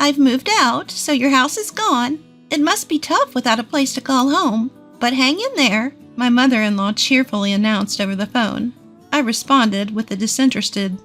I've moved out, so your house is gone. It must be tough without a place to call home. But hang in there, my mother-in-law cheerfully announced over the phone. I responded with a disinterested,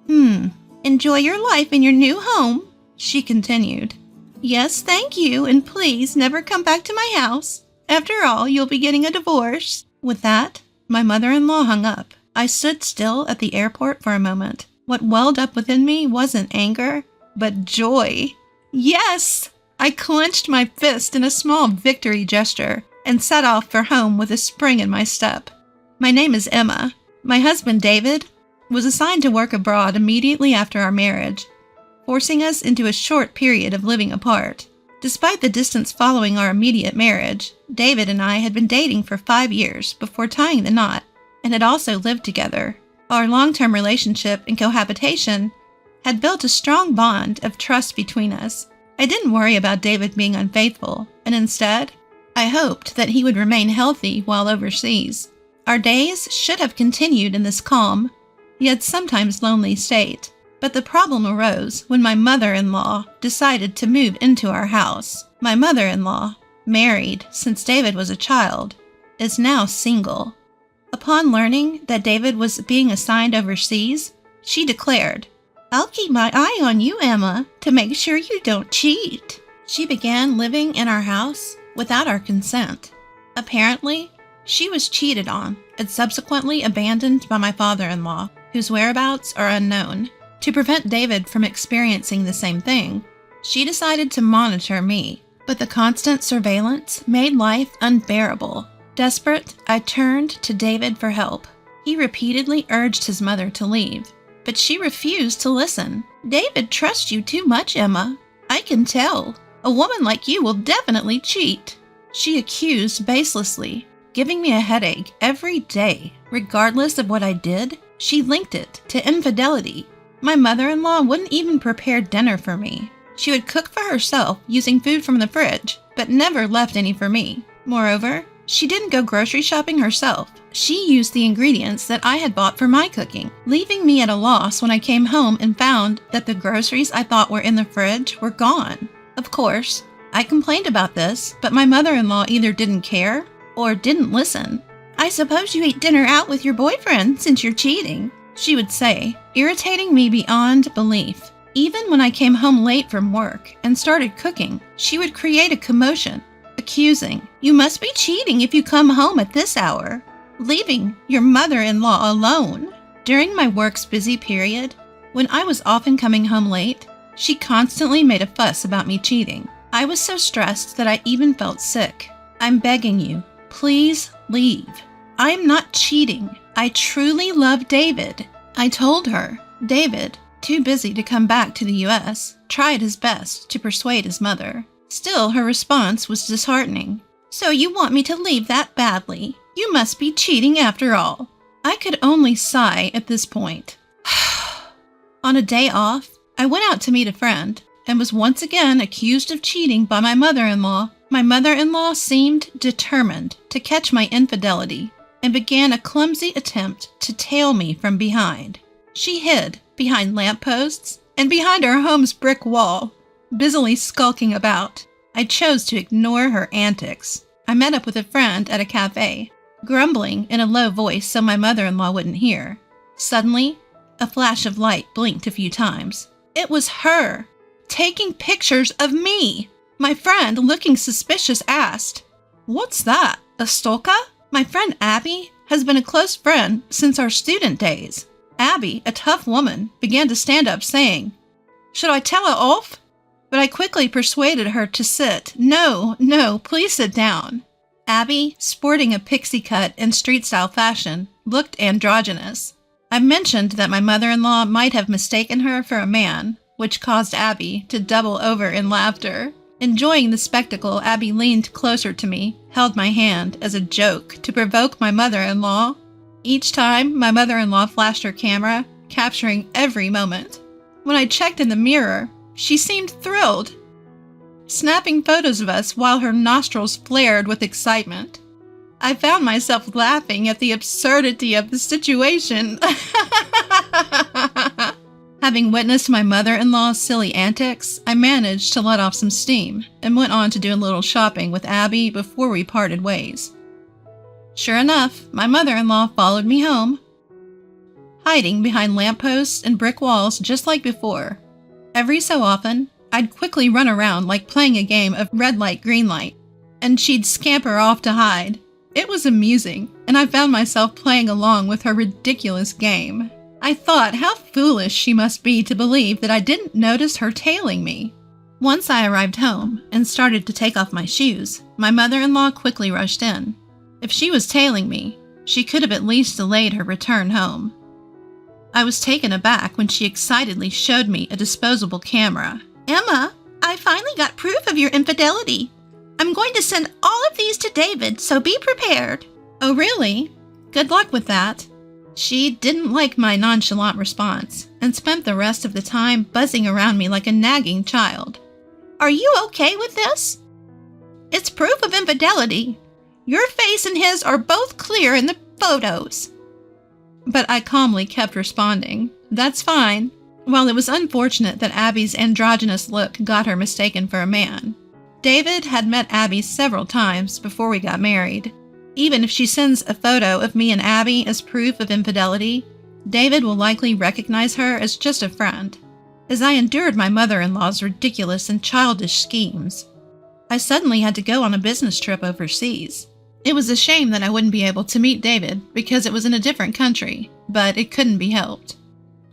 Enjoy your life in your new home, she continued. Yes, thank you, and please never come back to my house. After all, you'll be getting a divorce. With that, my mother-in-law hung up. I stood still at the airport for a moment. What welled up within me wasn't anger, but joy. Yes! I clenched my fist in a small victory gesture and set off for home with a spring in my step. My name is Emma. My husband, David, was assigned to work abroad immediately after our marriage, forcing us into a short period of living apart. Despite the distance following our immediate marriage, David and I had been dating for 5 years before tying the knot and had also lived together. Our long-term relationship and cohabitation had built a strong bond of trust between us. I didn't worry about David being unfaithful, and instead, I hoped that he would remain healthy while overseas. Our days should have continued in this calm, yet sometimes lonely state. But the problem arose when my mother-in-law decided to move into our house. My mother-in-law, married since David was a child, is now single. Upon learning that David was being assigned overseas, she declared, I'll keep my eye on you, Emma, to make sure you don't cheat. She began living in our house without our consent. Apparently, she was cheated on and subsequently abandoned by my father-in-law, whose whereabouts are unknown. To prevent David from experiencing the same thing, she decided to monitor me, but the constant surveillance made life unbearable. Desperate, I turned to David for help. He repeatedly urged his mother to leave, but she refused to listen. David trusts you too much, Emma. I can tell. A woman like you will definitely cheat. She accused baselessly, giving me a headache every day. Regardless of what I did, she linked it to infidelity. My mother-in-law wouldn't even prepare dinner for me. She would cook for herself using food from the fridge, but never left any for me. Moreover, she didn't go grocery shopping herself. She used the ingredients that I had bought for my cooking, leaving me at a loss when I came home and found that the groceries I thought were in the fridge were gone. Of course, I complained about this, but my mother-in-law either didn't care or didn't listen. I suppose you ate dinner out with your boyfriend since you're cheating, she would say, irritating me beyond belief. Even when I came home late from work and started cooking, she would create a commotion, accusing, you must be cheating if you come home at this hour, leaving your mother-in-law alone. During my work's busy period, when I was often coming home late, she constantly made a fuss about me cheating. I was so stressed that I even felt sick. I'm begging you, please leave. I'm not cheating. I truly love David. I told her. David, too busy to come back to the U.S., tried his best to persuade his mother. Still, her response was disheartening. So you want me to leave that badly? You must be cheating after all. I could only sigh at this point. On a day off, I went out to meet a friend and was once again accused of cheating by my mother-in-law. My mother-in-law seemed determined to catch my infidelity and began a clumsy attempt to tail me from behind. She hid behind lampposts and behind our home's brick wall, busily skulking about. I chose to ignore her antics. I met up with a friend at a cafe, grumbling in a low voice so my mother-in-law wouldn't hear. Suddenly, a flash of light blinked a few times. It was her, taking pictures of me. My friend, looking suspicious, asked, "What's that, a stalker?" My friend Abby has been a close friend since our student days. Abby, a tough woman, began to stand up saying, "Should I tell her off?" But I quickly persuaded her to sit. No, please sit down. Abby, sporting a pixie cut in street-style fashion, looked androgynous. I mentioned that my mother-in-law might have mistaken her for a man, which caused Abby to double over in laughter. Enjoying the spectacle, Abby leaned closer to me, held my hand as a joke to provoke my mother-in-law. Each time, my mother-in-law flashed her camera, capturing every moment. When I checked in the mirror, she seemed thrilled, snapping photos of us while her nostrils flared with excitement. I found myself laughing at the absurdity of the situation. Having witnessed my mother-in-law's silly antics, I managed to let off some steam and went on to do a little shopping with Abby before we parted ways. Sure enough, my mother-in-law followed me home, hiding behind lampposts and brick walls just like before. Every so often, I'd quickly run around like playing a game of red light, green light, and she'd scamper off to hide. It was amusing, and I found myself playing along with her ridiculous game. I thought how foolish she must be to believe that I didn't notice her tailing me. Once I arrived home and started to take off my shoes, my mother-in-law quickly rushed in. If she was tailing me, she could have at least delayed her return home. I was taken aback when she excitedly showed me a disposable camera. "Emma, I finally got proof of your infidelity. I'm going to send all of these to David, so be prepared." "Oh, really? Good luck with that." She didn't like my nonchalant response and spent the rest of the time buzzing around me like a nagging child. "Are you okay with this? It's proof of infidelity. Your face and his are both clear in the photos." But I calmly kept responding, "That's fine." While it was unfortunate that Abby's androgynous look got her mistaken for a man, David had met Abby several times before we got married. Even if she sends a photo of me and Abby as proof of infidelity, David will likely recognize her as just a friend. As I endured my mother-in-law's ridiculous and childish schemes, I suddenly had to go on a business trip overseas. It was a shame that I wouldn't be able to meet David because it was in a different country, but it couldn't be helped.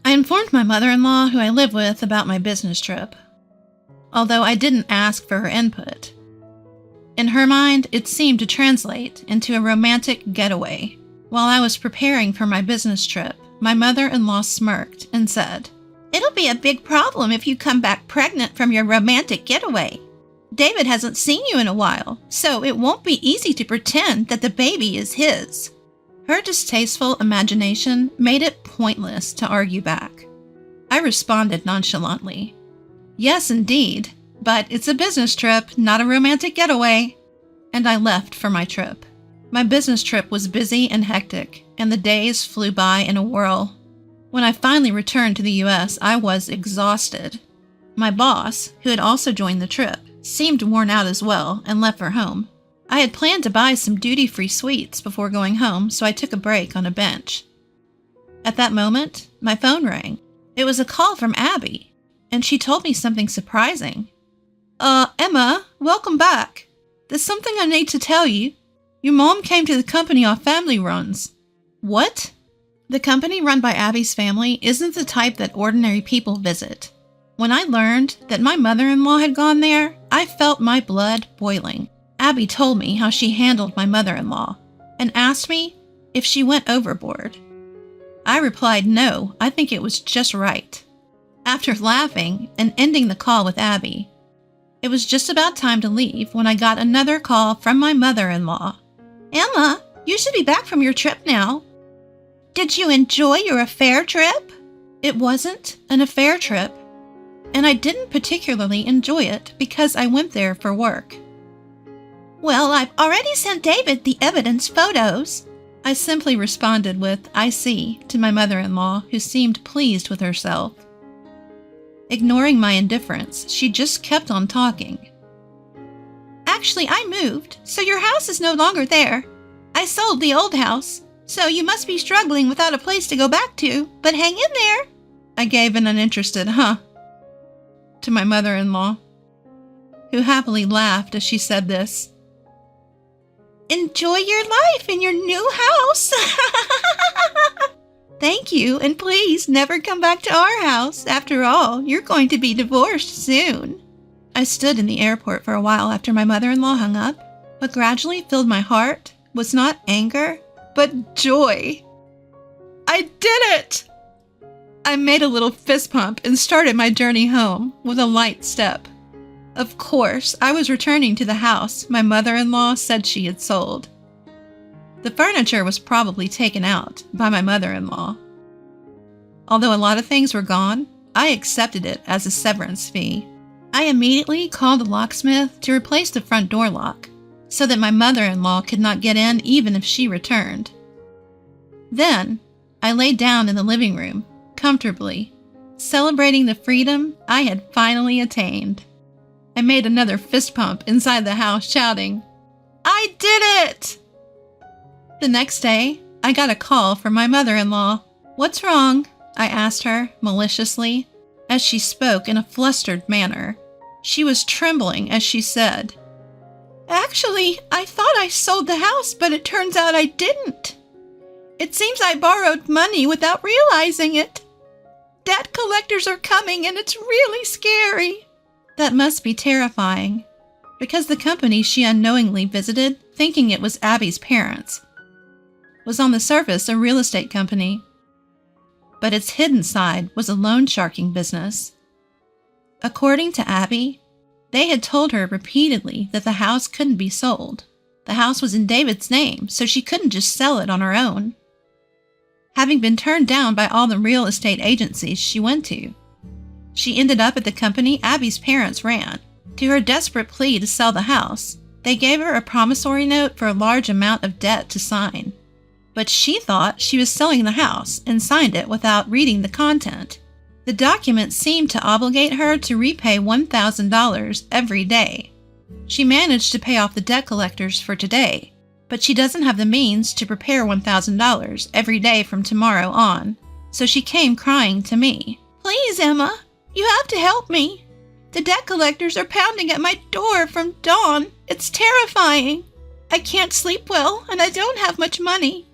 I informed my mother-in-law, who I live with, about my business trip, although I didn't ask for her input. In her mind, it seemed to translate into a romantic getaway. While I was preparing for my business trip, my mother-in-law smirked and said, "It'll be a big problem if you come back pregnant from your romantic getaway. David hasn't seen you in a while, so it won't be easy to pretend that the baby is his." Her distasteful imagination made it pointless to argue back. I responded nonchalantly, "Yes, indeed, but it's a business trip, not a romantic getaway," and I left for my trip. My business trip was busy and hectic, and the days flew by in a whirl. When I finally returned to the U.S., I was exhausted. My boss, who had also joined the trip, seemed worn out as well and left for home. I had planned to buy some duty-free sweets before going home, so I took a break on a bench. At that moment, my phone rang. It was a call from Abby, and she told me something surprising. Emma, welcome back. There's something I need to tell you. Your mom came to the company our family runs." "What?" The company run by Abby's family isn't the type that ordinary people visit. When I learned that my mother-in-law had gone there, I felt my blood boiling. Abby told me how she handled my mother-in-law and asked me if she went overboard. I replied no, I think it was just right. After laughing and ending the call with Abby, it was just about time to leave when I got another call from my mother-in-law. "Emma, you should be back from your trip now. Did you enjoy your affair trip?" It wasn't an affair trip, and I didn't particularly enjoy it because I went there for work. "Well, I've already sent David the evidence photos." I simply responded with, "I see," to my mother-in-law, who seemed pleased with herself. Ignoring my indifference, she just kept on talking. "Actually, I moved, so your house is no longer there. I sold the old house, so you must be struggling without a place to go back to, but hang in there." I gave an uninterested "huh" to my mother-in-law, who happily laughed as she said this. "Enjoy your life in your new house." "Thank you, and please never come back to our house. After all, you're going to be divorced soon." I stood in the airport for a while after my mother-in-law hung up. What gradually filled my heart was not anger, but joy. I did it! I made a little fist pump and started my journey home with a light step. Of course, I was returning to the house my mother-in-law said she had sold. The furniture was probably taken out by my mother-in-law. Although a lot of things were gone, I accepted it as a severance fee. I immediately called a locksmith to replace the front door lock so that my mother-in-law could not get in even if she returned. Then, I laid down in the living room, comfortably, celebrating the freedom I had finally attained. I made another fist pump inside the house, shouting, "I did it!" The next day, I got a call from my mother-in-law. "What's wrong?" I asked her maliciously, as she spoke in a flustered manner. She was trembling as she said, "Actually, I thought I sold the house, but it turns out I didn't. It seems I borrowed money without realizing it. Debt collectors are coming and it's really scary." That must be terrifying, because the company she unknowingly visited, thinking it was Abby's parents, was on the surface a real estate company. But its hidden side was a loan sharking business. According to Abby, they had told her repeatedly that the house couldn't be sold. The house was in David's name, so she couldn't just sell it on her own. Having been turned down by all the real estate agencies she went to, she ended up at the company Abby's parents ran. To her desperate plea to sell the house, they gave her a promissory note for a large amount of debt to sign. But she thought she was selling the house and signed it without reading the content. The document seemed to obligate her to repay $1,000 every day. She managed to pay off the debt collectors for today, but she doesn't have the means to prepare $1,000 every day from tomorrow on, so she came crying to me. "Please, Emma, you have to help me. The debt collectors are pounding at my door from dawn. It's terrifying. I can't sleep well, and I don't have much money.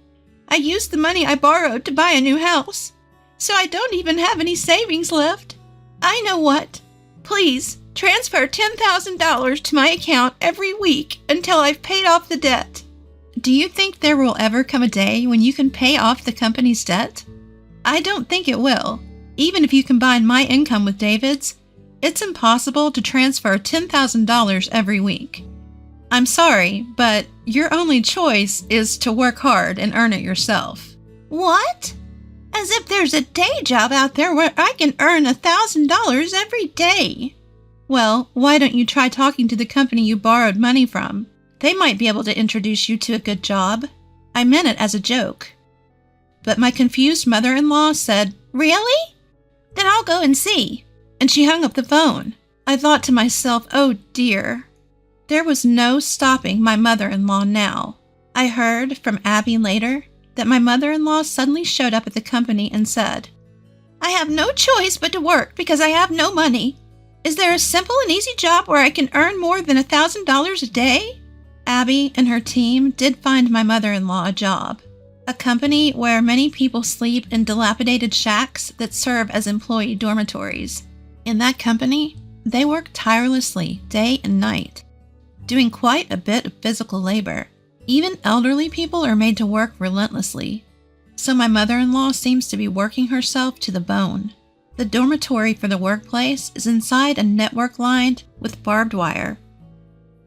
I used the money I borrowed to buy a new house, so I don't even have any savings left. I know what. Please, transfer $10,000 to my account every week until I've paid off the debt." Do you think there will ever come a day when you can pay off the company's debt? I don't think it will. Even if you combine my income with David's, it's impossible to transfer $10,000 every week. I'm sorry, but your only choice is to work hard and earn it yourself. What? As if there's a day job out there where I can earn $1,000 every day. Well, why don't you try talking to the company you borrowed money from? They might be able to introduce you to a good job. I meant it as a joke. But my confused mother-in-law said, "Really? Then I'll go and see." And she hung up the phone. I thought to myself, oh dear. There was no stopping my mother-in-law now. I heard from Abby later that my mother-in-law suddenly showed up at the company and said, "I have no choice but to work because I have no money. Is there a simple and easy job where I can earn more than $1,000 a day?" Abby and her team did find my mother-in-law a job, a company where many people sleep in dilapidated shacks that serve as employee dormitories. In that company, they work tirelessly day and night, doing quite a bit of physical labor. Even elderly people are made to work relentlessly. So my mother-in-law seems to be working herself to the bone. The dormitory for the workplace is inside a network lined with barbed wire,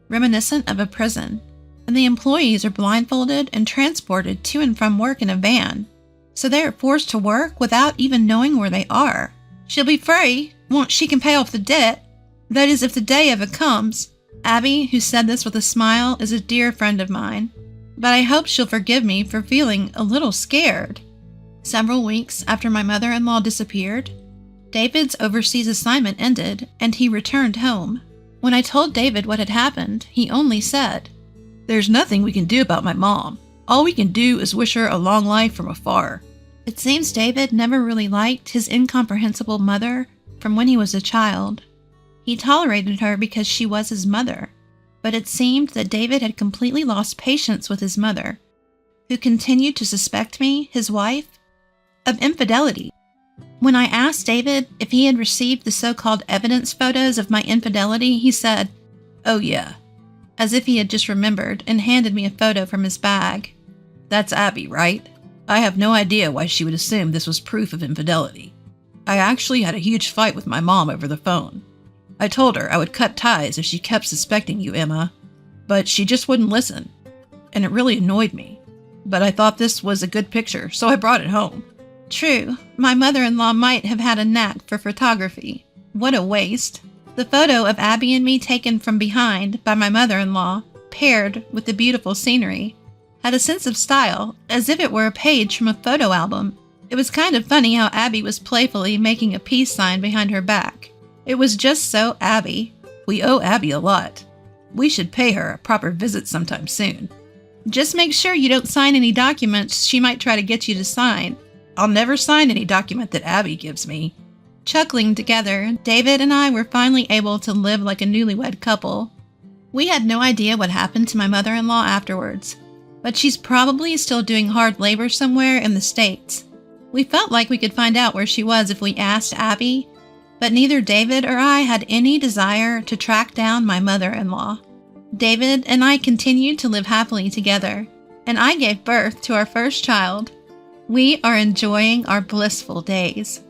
reminiscent of a prison, and the employees are blindfolded and transported to and from work in a van, so they are forced to work without even knowing where they are. She'll be free once she can pay off the debt. That is, if the day ever comes. Abby, who said this with a smile, is a dear friend of mine, but I hope she'll forgive me for feeling a little scared. Several weeks after my mother-in-law disappeared, David's overseas assignment ended and he returned home. When I told David what had happened, he only said, "There's nothing we can do about my mom. All we can do is wish her a long life from afar." It seems David never really liked his incomprehensible mother from when he was a child. He tolerated her because she was his mother, but it seemed that David had completely lost patience with his mother, who continued to suspect me, his wife, of infidelity. When I asked David if he had received the so-called evidence photos of my infidelity, he said, "Oh yeah," as if he had just remembered, and handed me a photo from his bag. "That's Abby, right? I have no idea why she would assume this was proof of infidelity. I actually had a huge fight with my mom over the phone. I told her I would cut ties if she kept suspecting you, Emma, but she just wouldn't listen, and it really annoyed me. But I thought this was a good picture, so I brought it home." True, my mother-in-law might have had a knack for photography. What a waste. The photo of Abby and me taken from behind by my mother-in-law, paired with the beautiful scenery, had a sense of style, as if it were a page from a photo album. It was kind of funny how Abby was playfully making a peace sign behind her back. It was just so Abby. We owe Abby a lot. We should pay her a proper visit sometime soon. Just make sure you don't sign any documents she might try to get you to sign. I'll never sign any document that Abby gives me. Chuckling together, David and I were finally able to live like a newlywed couple. We had no idea what happened to my mother-in-law afterwards, but she's probably still doing hard labor somewhere in the States. We felt like we could find out where she was if we asked Abby, but neither David or I had any desire to track down my mother-in-law. David and I continued to live happily together, and I gave birth to our first child. We are enjoying our blissful days.